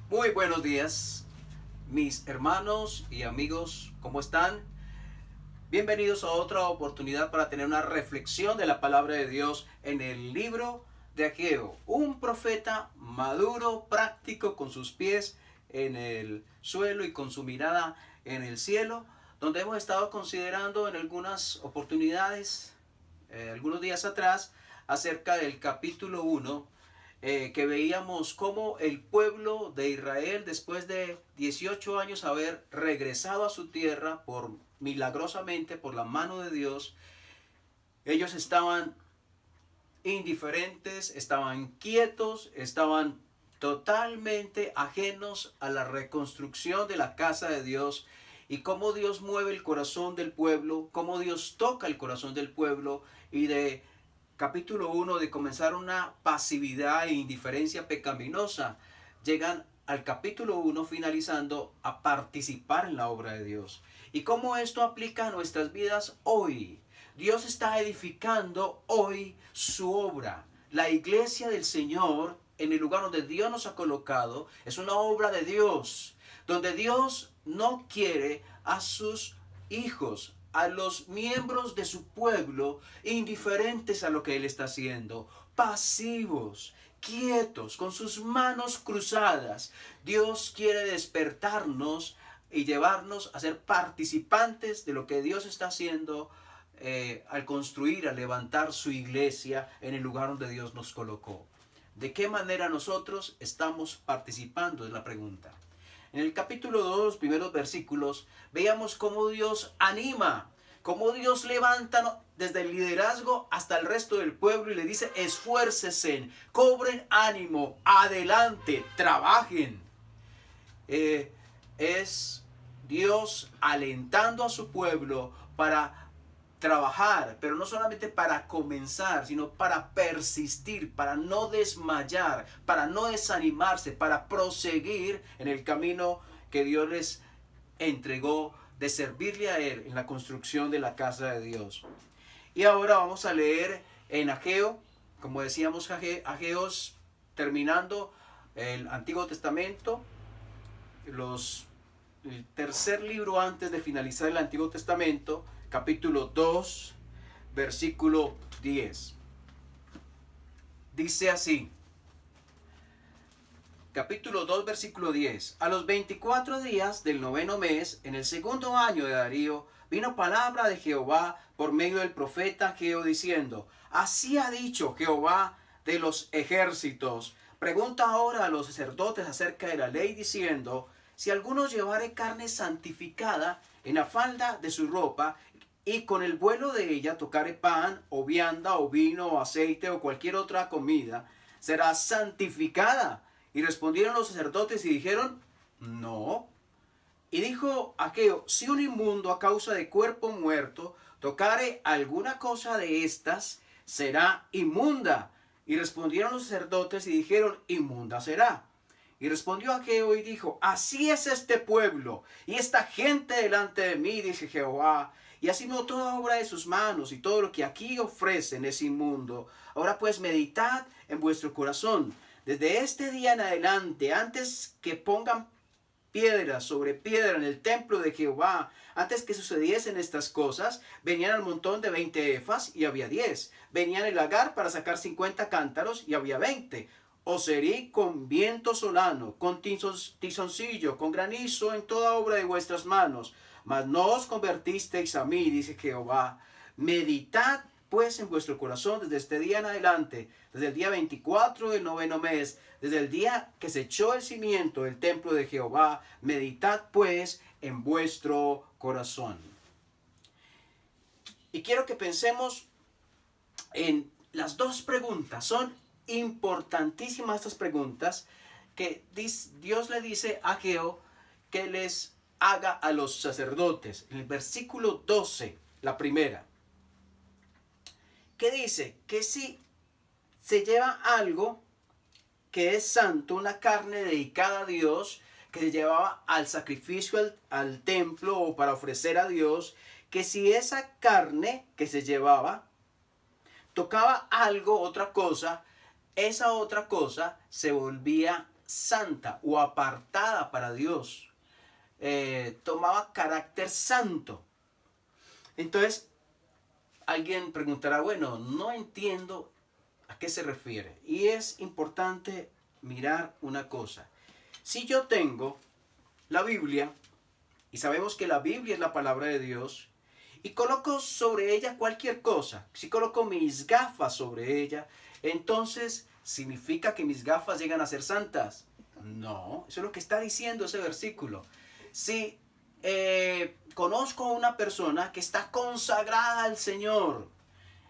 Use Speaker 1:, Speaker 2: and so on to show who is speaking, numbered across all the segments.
Speaker 1: Muy buenos días, mis hermanos y amigos, ¿cómo están? Bienvenidos a otra oportunidad para tener una reflexión de la palabra de Dios en el libro de Ageo, un profeta maduro, práctico, con sus pies en el suelo y con su mirada en el cielo, donde hemos estado considerando en algunas oportunidades, algunos días atrás, acerca del capítulo 1, que veíamos cómo el pueblo de Israel, después de 18 años haber regresado a su tierra milagrosamente por la mano de Dios, ellos estaban indiferentes, estaban quietos, estaban totalmente ajenos a la reconstrucción de la casa de Dios, y cómo Dios mueve el corazón del pueblo, cómo Dios toca el corazón del pueblo, y de capítulo 1 de comenzar una pasividad e indiferencia pecaminosa, llegan al capítulo 1 finalizando a participar en la obra de Dios. ¿Y cómo esto aplica a nuestras vidas hoy? Dios está edificando hoy su obra. La iglesia del Señor, en el lugar donde Dios nos ha colocado, es una obra de Dios, donde Dios no quiere a sus hijos, a los miembros de su pueblo, indiferentes a lo que Él está haciendo, pasivos, quietos, con sus manos cruzadas. Dios quiere despertarnos y llevarnos a ser participantes de lo que Dios está haciendo, al construir, al levantar su iglesia en el lugar donde Dios nos colocó. ¿De qué manera nosotros estamos participando? Es la pregunta. En el capítulo 2, los primeros versículos, veíamos cómo Dios anima, cómo Dios levanta desde el liderazgo hasta el resto del pueblo y le dice: esfuércesen, cobren ánimo, adelante, trabajen. Es Dios alentando a su pueblo para trabajar, pero no solamente para comenzar, sino para persistir, para no desmayar, para no desanimarse, para proseguir en el camino que Dios les entregó de servirle a Él en la construcción de la casa de Dios. Y ahora vamos a leer en Ageo, como decíamos, Ageos terminando el Antiguo Testamento, el tercer libro antes de finalizar el Antiguo Testamento, capítulo 2, versículo 10. Dice así, capítulo 2, versículo 10. A los 24 días del noveno mes, en el segundo año de Darío, vino palabra de Jehová por medio del profeta Ageo diciendo: así ha dicho Jehová de los ejércitos. Pregunta ahora a los sacerdotes acerca de la ley diciendo: si alguno llevare carne santificada en la falda de su ropa, y con el vuelo de ella tocare pan, o vianda, o vino, o aceite, o cualquier otra comida, será santificada. Y respondieron los sacerdotes y dijeron: no. Y dijo Ageo: si un inmundo a causa de cuerpo muerto tocare alguna cosa de estas, será inmunda. Y respondieron los sacerdotes y dijeron: inmunda será. Y respondió Ageo y dijo: así es este pueblo y esta gente delante de mí, dice Jehová, y así no toda obra de sus manos, y todo lo que aquí ofrecen es inmundo. Ahora pues meditad en vuestro corazón desde este día en adelante, antes que pongan piedra sobre piedra en el templo de Jehová. Antes que sucediesen estas cosas, venían al montón de 20 efas y había 10. Venían el lagar para sacar 50 cántaros y había 20. Os herí con viento solano, con tizoncillo, con granizo en toda obra de vuestras manos. Mas no os convertisteis a mí, dice Jehová. Meditad pues en vuestro corazón desde este día en adelante, desde el día 24 del noveno mes, desde el día que se echó el cimiento del templo de Jehová. Meditad pues en vuestro corazón. Y quiero que pensemos en las dos preguntas. Son importantísimas estas preguntas que Dios le dice a Ageo que les haga a los sacerdotes. En el versículo 12, la primera, que dice que si se lleva algo que es santo, una carne dedicada a Dios, que se llevaba al sacrificio al templo o para ofrecer a Dios, que si esa carne que se llevaba tocaba algo, otra cosa, esa otra cosa se volvía santa o apartada para Dios. Tomaba carácter santo. Entonces, alguien preguntará, bueno, no entiendo a qué se refiere. Y es importante mirar una cosa. Si yo tengo la Biblia, y sabemos que la Biblia es la palabra de Dios, y coloco sobre ella cualquier cosa, si coloco mis gafas sobre ella, entonces ¿significa que mis gafas llegan a ser santas? No, eso es lo que está diciendo ese versículo. Si conozco a una persona que está consagrada al Señor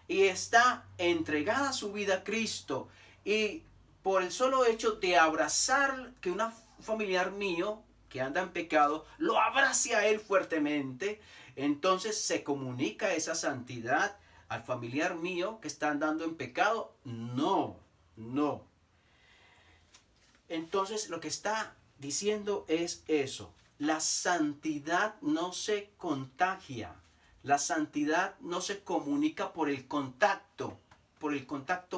Speaker 1: y está entregada su vida a Cristo, y por el solo hecho de abrazar que un familiar mío que anda en pecado lo abrace a él fuertemente, entonces se comunica esa santidad al familiar mío que está andando en pecado. No, no. Entonces lo que está diciendo es eso. La santidad no se contagia. La santidad no se comunica por el contacto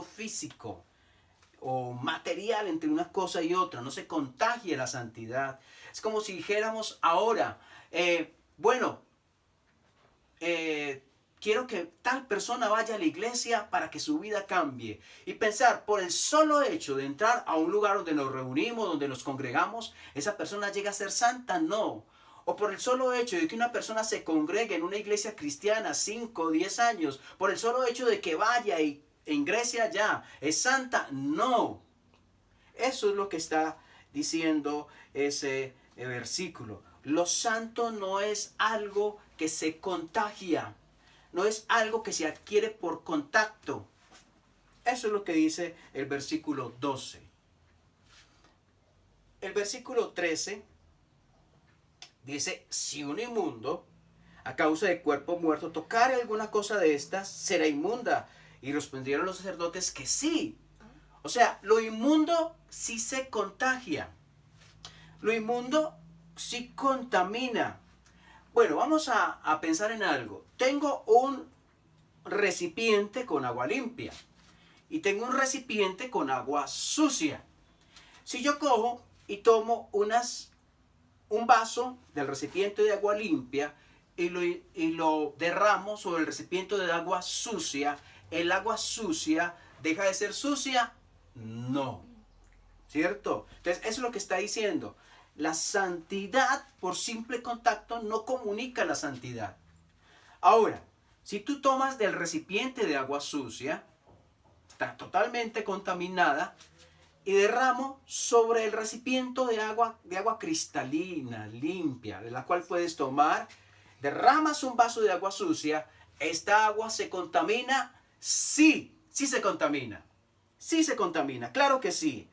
Speaker 1: físico o material entre una cosa y otra. No se contagia la santidad. Es como si dijéramos ahora, bueno, quiero que tal persona vaya a la iglesia para que su vida cambie. Y pensar, por el solo hecho de entrar a un lugar donde nos reunimos, donde nos congregamos, esa persona llega a ser santa. No. O por el solo hecho de que una persona se congregue en una iglesia cristiana 5 o 10 años, por el solo hecho de que vaya y ingrese allá, ¿es santa? No. Eso es lo que está diciendo ese versículo. Lo santo no es algo que se contagia, no es algo que se adquiere por contacto. Eso es lo que dice el versículo 12. El versículo 13 dice, si un inmundo, a causa de cuerpo muerto, tocare alguna cosa de estas, será inmunda. Y respondieron los sacerdotes que sí. O sea, lo inmundo sí se contagia. Lo inmundo sí contamina. Bueno, vamos a pensar en algo. Tengo un recipiente con agua limpia y tengo un recipiente con agua sucia. Si yo cojo y tomo un vaso del recipiente de agua limpia y lo derramo sobre el recipiente de agua sucia, ¿el agua sucia deja de ser sucia? No. ¿Cierto? Entonces, eso es lo que está diciendo. La santidad por simple contacto no comunica la santidad. Ahora, si tú tomas del recipiente de agua sucia, está totalmente contaminada, y derramo sobre el recipiente de agua cristalina, limpia, de la cual puedes tomar, derramas un vaso de agua sucia, ¿esta agua se contamina? Sí, sí se contamina. Sí se contamina, claro que sí.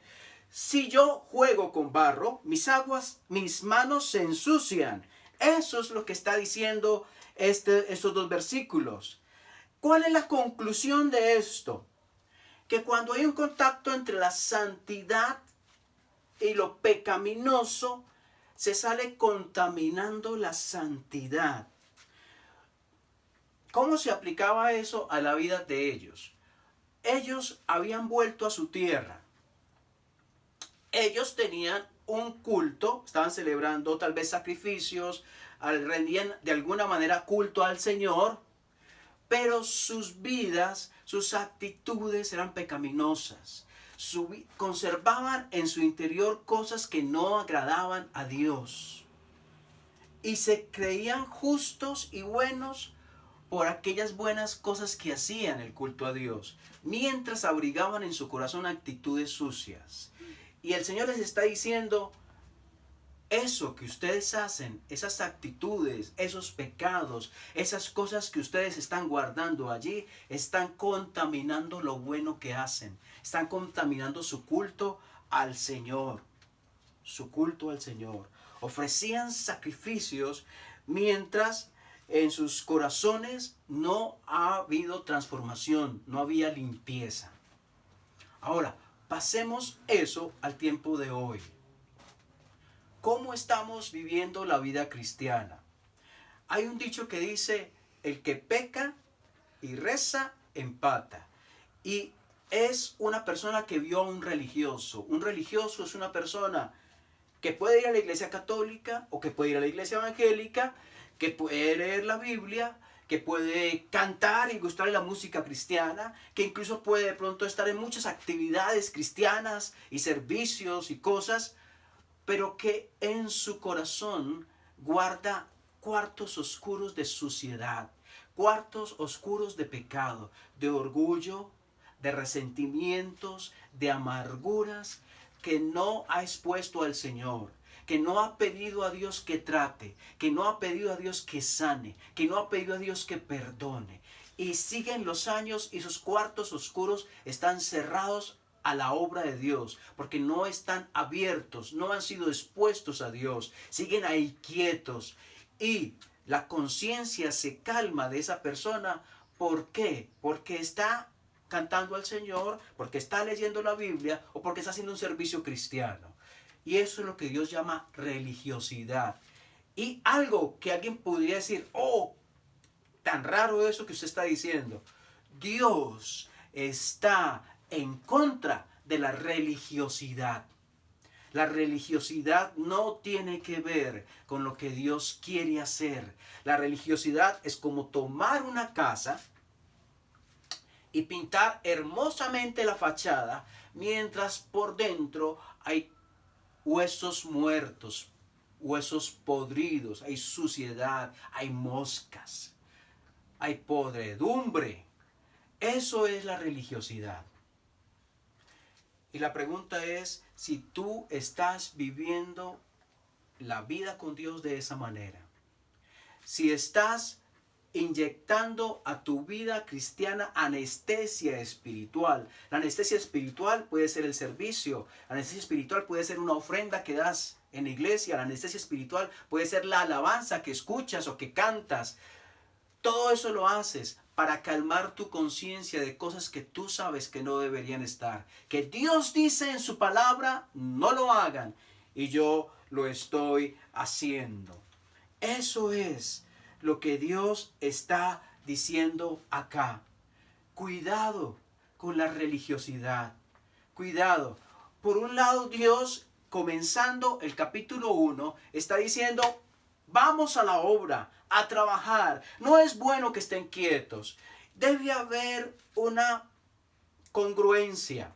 Speaker 1: Si yo juego con barro, mis manos se ensucian. Eso es lo que está diciendo estos dos versículos. ¿Cuál es la conclusión de esto? Que cuando hay un contacto entre la santidad y lo pecaminoso, se sale contaminando la santidad. ¿Cómo se aplicaba eso a la vida de ellos? Ellos habían vuelto a su tierra. Ellos tenían un culto, estaban celebrando tal vez sacrificios, rendían de alguna manera culto al Señor, pero sus vidas, sus actitudes eran pecaminosas. Conservaban en su interior cosas que no agradaban a Dios. Y se creían justos y buenos por aquellas buenas cosas que hacían el culto a Dios, mientras abrigaban en su corazón actitudes sucias. Y el Señor les está diciendo, eso que ustedes hacen, esas actitudes, esos pecados, esas cosas que ustedes están guardando allí, están contaminando lo bueno que hacen. Están contaminando su culto al Señor. Su culto al Señor. Ofrecían sacrificios mientras en sus corazones no ha habido transformación, no había limpieza. Ahora, pasemos eso al tiempo de hoy. ¿Cómo estamos viviendo la vida cristiana? Hay un dicho que dice, el que peca y reza, empata. Y es una persona que vio a un religioso. Un religioso es una persona que puede ir a la iglesia católica o que puede ir a la iglesia evangélica, que puede leer la Biblia, que puede cantar y gustarle la música cristiana, que incluso puede de pronto estar en muchas actividades cristianas y servicios y cosas, pero que en su corazón guarda cuartos oscuros de suciedad, cuartos oscuros de pecado, de orgullo, de resentimientos, de amarguras, que no ha expuesto al Señor, que no ha pedido a Dios que trate, que no ha pedido a Dios que sane, que no ha pedido a Dios que perdone. Y siguen los años y sus cuartos oscuros están cerrados a la obra de Dios, porque no están abiertos, no han sido expuestos a Dios, siguen ahí quietos. Y la conciencia se calma de esa persona. ¿Por qué? Porque está cantando al Señor, porque está leyendo la Biblia o porque está haciendo un servicio cristiano. Y eso es lo que Dios llama religiosidad. Y algo que alguien podría decir, oh, tan raro eso que usted está diciendo. Dios está en contra de la religiosidad. La religiosidad no tiene que ver con lo que Dios quiere hacer. La religiosidad es como tomar una casa y pintar hermosamente la fachada, mientras por dentro hay huesos muertos, huesos podridos, hay suciedad, hay moscas, hay podredumbre. Eso es la religiosidad. Y la pregunta es si tú estás viviendo la vida con Dios de esa manera. Si estás inyectando a tu vida cristiana anestesia espiritual. La anestesia espiritual puede ser el servicio. La anestesia espiritual puede ser una ofrenda que das en la iglesia. La anestesia espiritual puede ser la alabanza que escuchas o que cantas. Todo eso lo haces para calmar tu conciencia de cosas que tú sabes que no deberían estar. Que Dios dice en su palabra, no lo hagan. Y yo lo estoy haciendo. Eso es lo que Dios está diciendo acá. Cuidado con la religiosidad. Cuidado. Por un lado, Dios, comenzando el capítulo 1, está diciendo, vamos a la obra, a trabajar. No es bueno que estén quietos. Debe haber una congruencia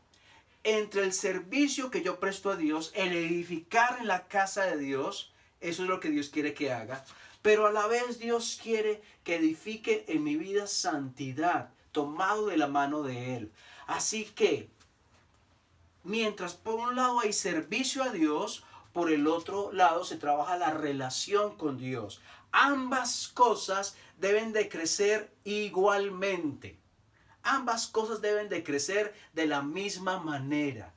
Speaker 1: entre el servicio que yo presto a Dios, el edificar en la casa de Dios. Eso es lo que Dios quiere que haga. Pero a la vez Dios quiere que edifique en mi vida santidad, tomado de la mano de Él. Así que, mientras por un lado hay servicio a Dios, por el otro lado se trabaja la relación con Dios. Ambas cosas deben de crecer igualmente. Ambas cosas deben de crecer de la misma manera.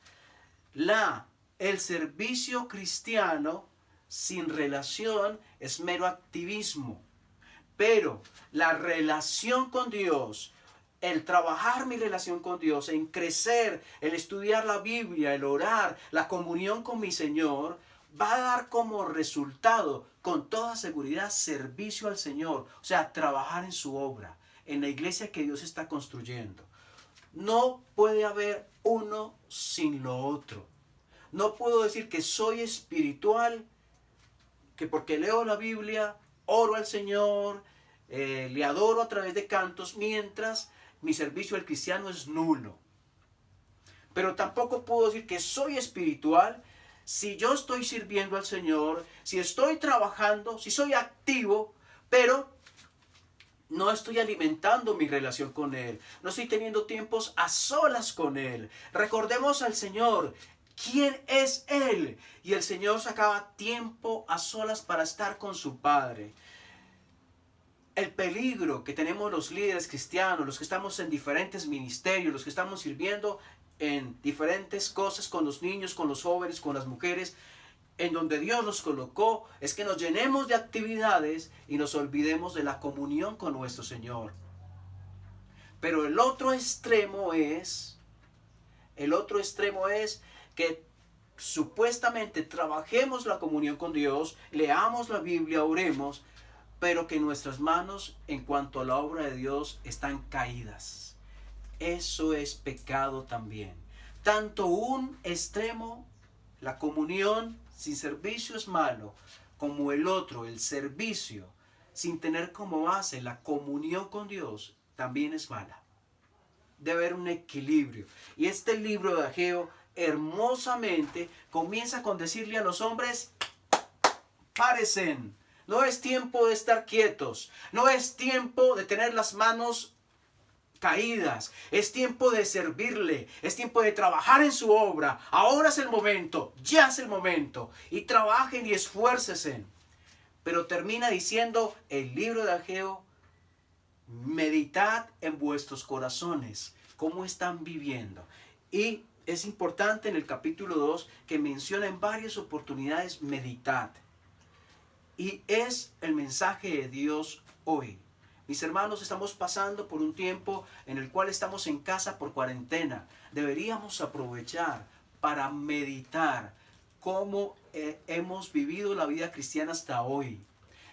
Speaker 1: El servicio cristiano sin relación es mero activismo. Pero la relación con Dios, el trabajar mi relación con Dios, en crecer, el estudiar la Biblia, el orar, la comunión con mi Señor, va a dar como resultado, con toda seguridad, servicio al Señor. O sea, trabajar en su obra, en la iglesia que Dios está construyendo. No puede haber uno sin lo otro. No puedo decir que soy espiritual, que porque leo la Biblia, oro al Señor, le adoro a través de cantos, mientras mi servicio al cristiano es nulo. Pero tampoco puedo decir que soy espiritual si yo estoy sirviendo al Señor, si estoy trabajando, si soy activo, pero no estoy alimentando mi relación con Él. No estoy teniendo tiempos a solas con Él. Recordemos al Señor. ¿Quién es Él? Y el Señor sacaba tiempo a solas para estar con su Padre. El peligro que tenemos los líderes cristianos, los que estamos en diferentes ministerios, los que estamos sirviendo en diferentes cosas con los niños, con los jóvenes, con las mujeres, en donde Dios nos colocó, es que nos llenemos de actividades y nos olvidemos de la comunión con nuestro Señor. Pero el otro extremo es que supuestamente trabajemos la comunión con Dios, leamos la Biblia, oremos, pero que nuestras manos en cuanto a la obra de Dios están caídas. eso es pecado también. Tanto un extremo, la comunión sin servicio es malo, como el otro, el servicio, sin tener como base la comunión con Dios, también es mala. Debe haber un equilibrio. Y este libro de Ageo hermosamente comienza con decirle a los hombres: párense. No es tiempo de estar quietos. No es tiempo de tener las manos caídas. Es tiempo de servirle. Es tiempo de trabajar en su obra. Ahora es el momento. Ya es el momento. Y trabajen y esfuércense. Pero termina diciendo el libro de Ageo: meditad en vuestros corazones. ¿Cómo están viviendo? Y es importante en el capítulo 2 que menciona en varias oportunidades meditad. Y es el mensaje de Dios hoy. Mis hermanos, estamos pasando por un tiempo en el cual estamos en casa por cuarentena. Deberíamos aprovechar para meditar cómo hemos vivido la vida cristiana hasta hoy.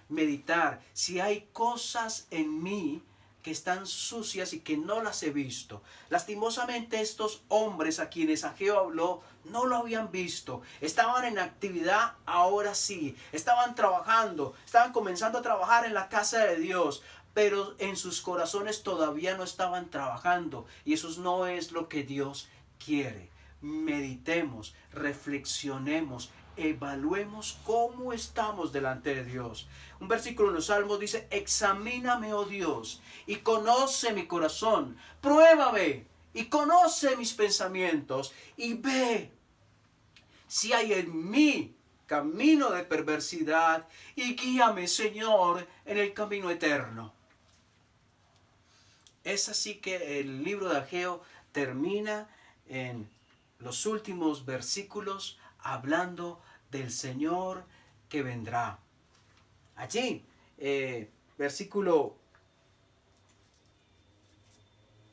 Speaker 1: Meditar si hay cosas en mí que están sucias y que no las he visto. Lastimosamente estos hombres a quienes Ageo habló no lo habían visto. Estaban en actividad, ahora sí. Estaban trabajando, estaban comenzando a trabajar en la casa de Dios, pero en sus corazones todavía no estaban trabajando. Y eso no es lo que Dios quiere. Meditemos, reflexionemos, evaluemos cómo estamos delante de Dios. Un versículo en los Salmos dice: examíname, oh Dios, y conoce mi corazón. Pruébame y conoce mis pensamientos y ve si hay en mí camino de perversidad y guíame, Señor, en el camino eterno. Es así que el libro de Ageo termina en los últimos versículos hablando del Señor que vendrá. Allí, versículo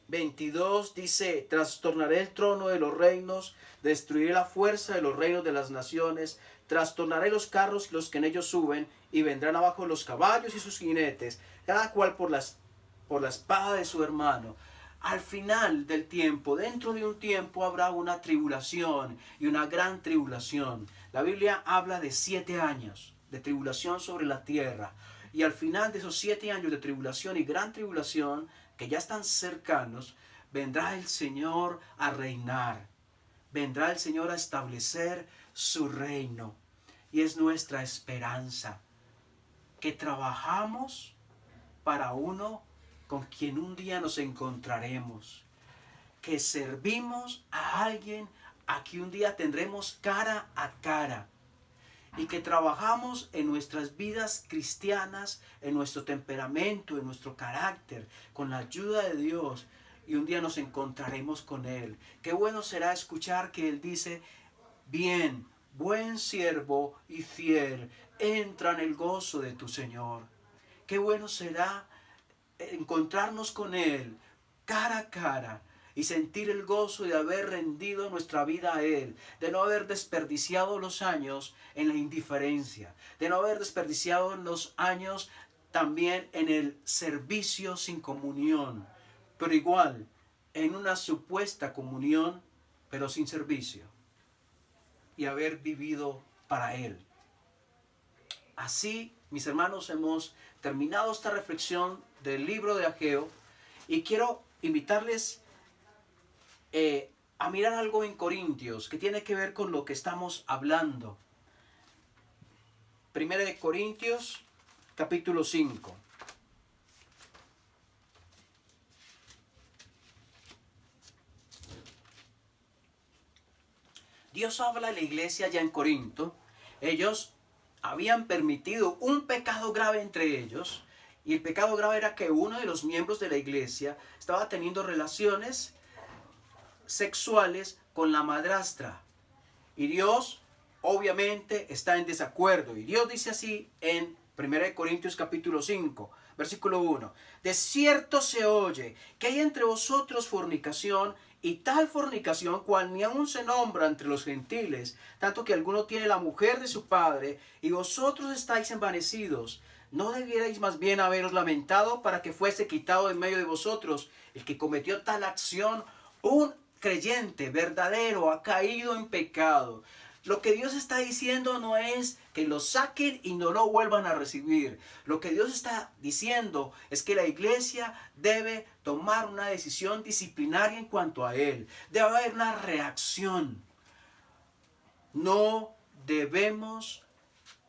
Speaker 1: 22 dice: trastornaré el trono de los reinos, destruiré la fuerza de los reinos de las naciones, trastornaré los carros y los que en ellos suben, y vendrán abajo los caballos y sus jinetes, cada cual por la espada de su hermano. Al final del tiempo, dentro de un tiempo, habrá una tribulación y una gran tribulación. La Biblia habla de 7 años de tribulación sobre la tierra. Y al final de esos 7 años de tribulación y gran tribulación, que ya están cercanos, vendrá el Señor a reinar. Vendrá el Señor a establecer su reino. Y es nuestra esperanza que trabajamos para uno con quien un día nos encontraremos, que servimos a alguien a quien un día tendremos cara a cara, y que trabajamos en nuestras vidas cristianas, en nuestro temperamento, en nuestro carácter, con la ayuda de Dios, y un día nos encontraremos con Él. Qué bueno será escuchar que Él dice: bien, buen siervo y fiel, entra en el gozo de tu Señor. Qué bueno será encontrarnos con Él cara a cara y sentir el gozo de haber rendido nuestra vida a Él, de no haber desperdiciado los años en la indiferencia, de no haber desperdiciado los años también en el servicio sin comunión, pero igual en una supuesta comunión, pero sin servicio, y haber vivido para Él. Así, mis hermanos, hemos terminado esta reflexión del libro de Ageo, y quiero invitarles a mirar algo en Corintios que tiene que ver con lo que estamos hablando. Primera de Corintios, capítulo 5. Dios habla a la iglesia ya en Corinto. Ellos habían permitido un pecado grave entre ellos, y el pecado grave era que uno de los miembros de la iglesia estaba teniendo relaciones sexuales con la madrastra. Y Dios obviamente está en desacuerdo. Y Dios dice así en 1 Corintios capítulo 5, versículo 1. De cierto se oye que hay entre vosotros fornicación, y tal fornicación cual ni aun se nombra entre los gentiles, tanto que alguno tiene la mujer de su padre, y vosotros estáis envanecidos. ¿No debierais más bien haberos lamentado para que fuese quitado en medio de vosotros el que cometió tal acción? Un creyente verdadero ha caído en pecado. Lo que Dios está diciendo no es que lo saquen y no lo vuelvan a recibir. Lo que Dios está diciendo es que la iglesia debe tomar una decisión disciplinaria en cuanto a él. Debe haber una reacción. No debemos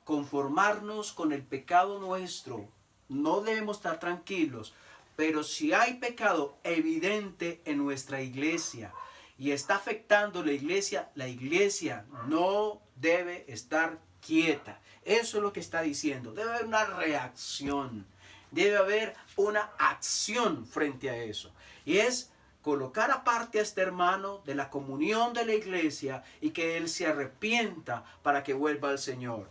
Speaker 1: conformarnos con el pecado nuestro. No debemos estar tranquilos. Pero si hay pecado evidente en nuestra iglesia y está afectando la iglesia no debe estar quieta. Eso es lo que está diciendo. Debe haber una reacción. Debe haber una acción frente a eso. Y es colocar aparte a este hermano de la comunión de la iglesia y que él se arrepienta para que vuelva al Señor.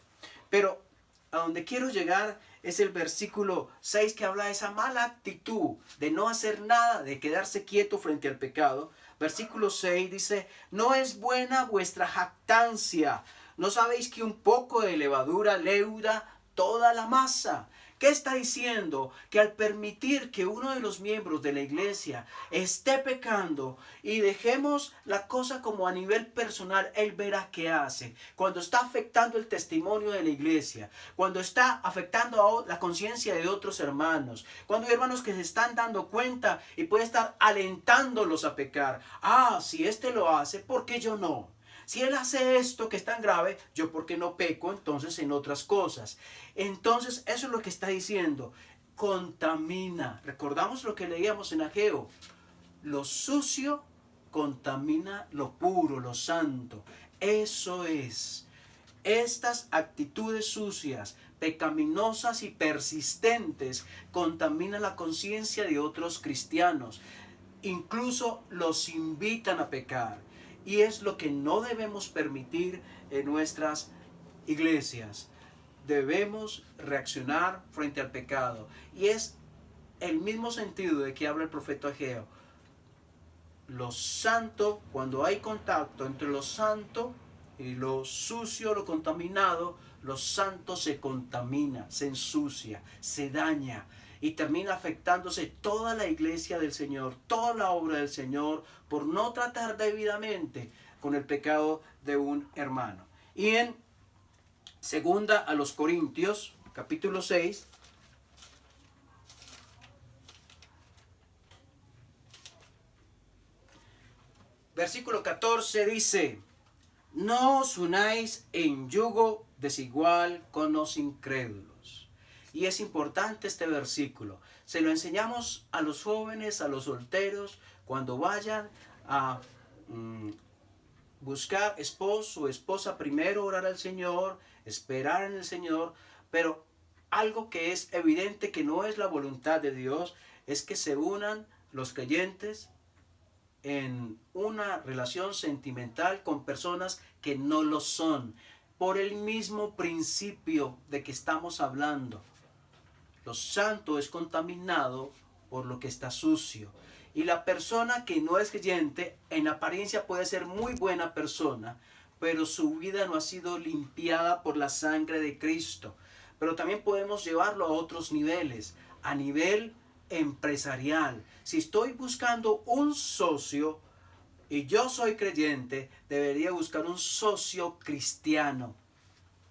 Speaker 1: Pero a donde quiero llegar es el versículo 6 que habla de esa mala actitud de no hacer nada, de quedarse quieto frente al pecado. Versículo 6 dice, no es buena vuestra jactancia. ¿No sabéis que un poco de levadura leuda toda la masa? ¿Qué está diciendo? Que al permitir que uno de los miembros de la iglesia esté pecando y dejemos la cosa como a nivel personal, él verá qué hace. Cuando está afectando el testimonio de la iglesia, cuando está afectando a la conciencia de otros hermanos, cuando hay hermanos que se están dando cuenta y puede estar alentándolos a pecar. Ah, si este lo hace, ¿por qué yo no? Si él hace esto que es tan grave, yo por qué no peco entonces en otras cosas. Entonces eso es lo que está diciendo. Contamina. Recordamos lo que leíamos en Ageo. Lo sucio contamina lo puro, lo santo. Eso es. Estas actitudes sucias, pecaminosas y persistentes contaminan la conciencia de otros cristianos. Incluso los invitan a pecar. Y es lo que no debemos permitir en nuestras iglesias. Debemos reaccionar frente al pecado. Y es el mismo sentido de que habla el profeta Ageo. Lo santo, cuando hay contacto entre lo santo y lo sucio, lo contaminado, lo santo se contamina, se ensucia, se daña. Y termina afectándose toda la iglesia del Señor, toda la obra del Señor, por no tratar debidamente con el pecado de un hermano. Y en segunda a los Corintios, capítulo 6, versículo 14 dice, no os unáis en yugo desigual con los incrédulos. Y es importante este versículo. Se lo enseñamos a los jóvenes, a los solteros, cuando vayan a buscar esposo o esposa, primero orar al Señor, esperar en el Señor, pero algo que es evidente que no es la voluntad de Dios es que se unan los creyentes en una relación sentimental con personas que no lo son, por el mismo principio de que estamos hablando. Lo santo es contaminado por lo que está sucio. Y la persona que no es creyente, en apariencia puede ser muy buena persona, pero su vida no ha sido limpiada por la sangre de Cristo. Pero también podemos llevarlo a otros niveles, a nivel empresarial. Si estoy buscando un socio y yo soy creyente, debería buscar un socio cristiano.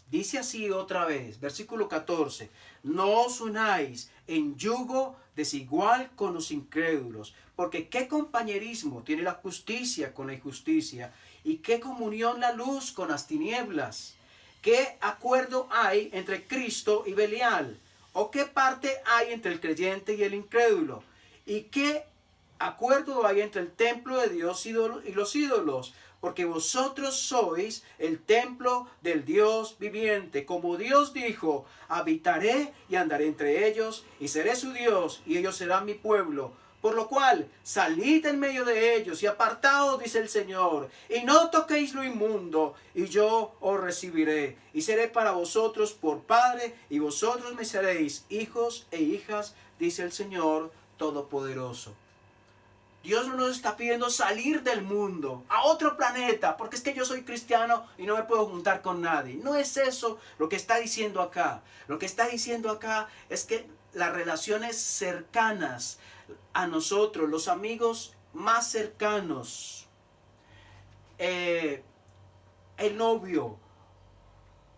Speaker 1: Dice así otra vez, versículo 14, no os unáis en yugo desigual con los incrédulos, porque qué compañerismo tiene la justicia con la injusticia, y qué comunión la luz con las tinieblas. ¿Qué acuerdo hay entre Cristo y Belial? ¿O qué parte hay entre el creyente y el incrédulo? ¿Y qué acuerdo hay entre el templo de Dios y los ídolos? Porque vosotros sois el templo del Dios viviente. Como Dios dijo, habitaré y andaré entre ellos, y seré su Dios, y ellos serán mi pueblo. Por lo cual, salid en medio de ellos y apartaos, dice el Señor, y no toquéis lo inmundo, y yo os recibiré, y seré para vosotros por Padre, y vosotros me seréis hijos e hijas, dice el Señor Todopoderoso. Dios no nos está pidiendo salir del mundo, a otro planeta, porque es que yo soy cristiano y no me puedo juntar con nadie. No es eso lo que está diciendo acá. Lo que está diciendo acá es que las relaciones cercanas a nosotros, los amigos más cercanos, el novio,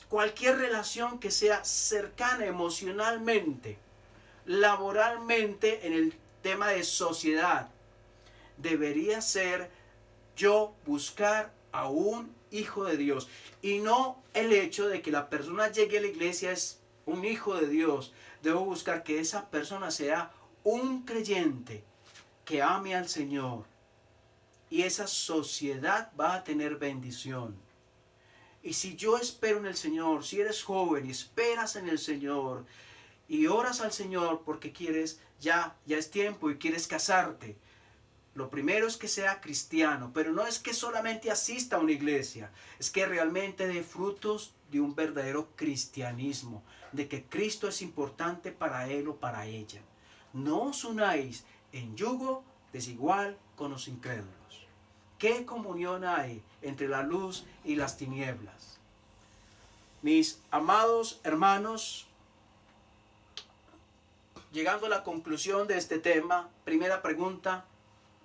Speaker 1: cualquier relación que sea cercana emocionalmente, laboralmente, en el tema de sociedad, debería ser yo buscar a un hijo de Dios. Y no el hecho de que la persona llegue a la iglesia es un hijo de Dios. Debo buscar que esa persona sea un creyente que ame al Señor. Y esa sociedad va a tener bendición. Y si yo espero en el Señor, si eres joven y esperas en el Señor y oras al Señor porque quieres, ya es tiempo y quieres casarte, lo primero es que sea cristiano, pero no es que solamente asista a una iglesia, es que realmente dé frutos de un verdadero cristianismo, de que Cristo es importante para él o para ella. No os unáis en yugo desigual con los incrédulos. ¿Qué comunión hay entre la luz y las tinieblas? Mis amados hermanos, llegando a la conclusión de este tema, primera pregunta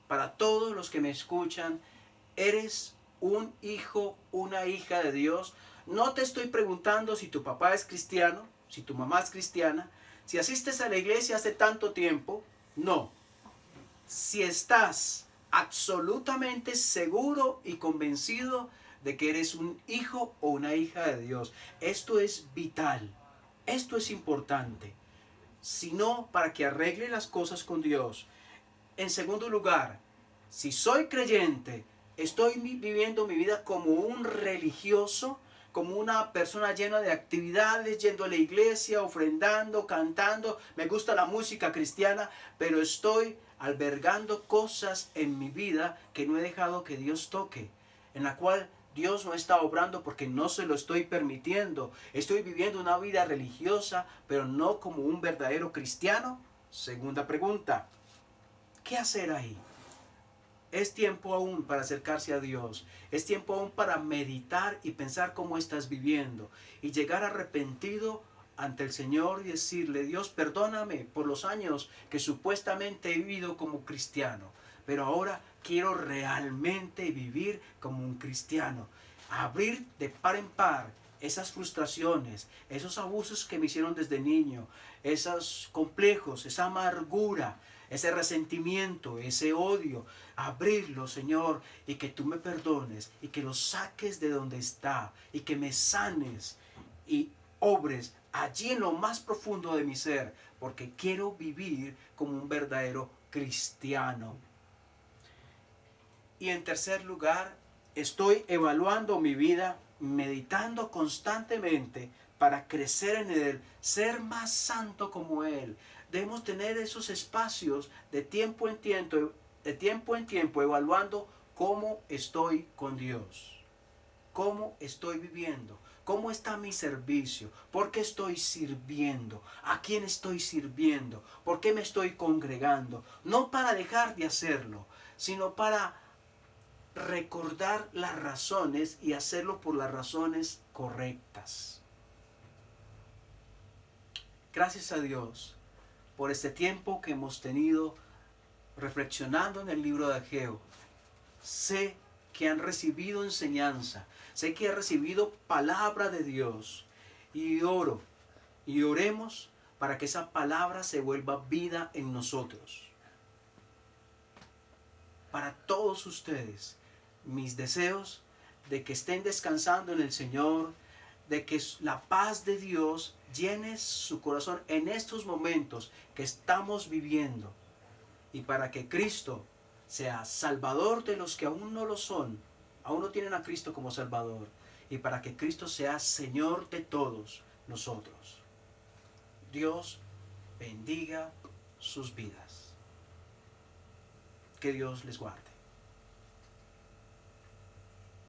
Speaker 1: para todos los que me escuchan: ¿eres un hijo, una hija de Dios? No te estoy preguntando si tu papá es cristiano, si tu mamá es cristiana, si asistes a la iglesia hace tanto tiempo. No. Si estás absolutamente seguro y convencido de que eres un hijo o una hija de Dios. Esto es vital, esto es importante. Si no, para que arregle las cosas con Dios. En segundo lugar, si soy creyente, estoy viviendo mi vida como un religioso, como una persona llena de actividades, yendo a la iglesia, ofrendando, cantando. Me gusta la música cristiana, pero estoy albergando cosas en mi vida que no he dejado que Dios toque, en la cual Dios no está obrando porque no se lo estoy permitiendo. Estoy viviendo una vida religiosa, pero no como un verdadero cristiano. Segunda pregunta: ¿qué hacer ahí? Es tiempo aún para acercarse a Dios. Es tiempo aún para meditar y pensar cómo estás viviendo. Y llegar arrepentido ante el Señor y decirle: Dios, perdóname por los años que supuestamente he vivido como cristiano. Pero ahora quiero realmente vivir como un cristiano. Abrir de par en par esas frustraciones, esos abusos que me hicieron desde niño, esos complejos, esa amargura, ese resentimiento, ese odio, abrirlo, Señor, y que tú me perdones y que lo saques de donde está y que me sanes y obres allí en lo más profundo de mi ser, porque quiero vivir como un verdadero cristiano. Y en tercer lugar, estoy evaluando mi vida, meditando constantemente para crecer en Él, ser más santo como Él. Debemos tener esos espacios de tiempo en tiempo, evaluando cómo estoy con Dios, cómo estoy viviendo, cómo está mi servicio, por qué estoy sirviendo, a quién estoy sirviendo, por qué me estoy congregando. No para dejar de hacerlo, sino para recordar las razones y hacerlo por las razones correctas. Gracias a Dios por este tiempo que hemos tenido reflexionando en el libro de Ageo. Sé que han recibido enseñanza, sé que han recibido palabra de Dios, y oro y oremos para que esa palabra se vuelva vida en nosotros. Para todos ustedes, mis deseos de que estén descansando en el Señor, de que la paz de Dios llene su corazón en estos momentos que estamos viviendo, y para que Cristo sea Salvador de los que aún no lo son, aún no tienen a Cristo como Salvador, y para que Cristo sea Señor de todos nosotros. Dios bendiga sus vidas. Que Dios les guarde.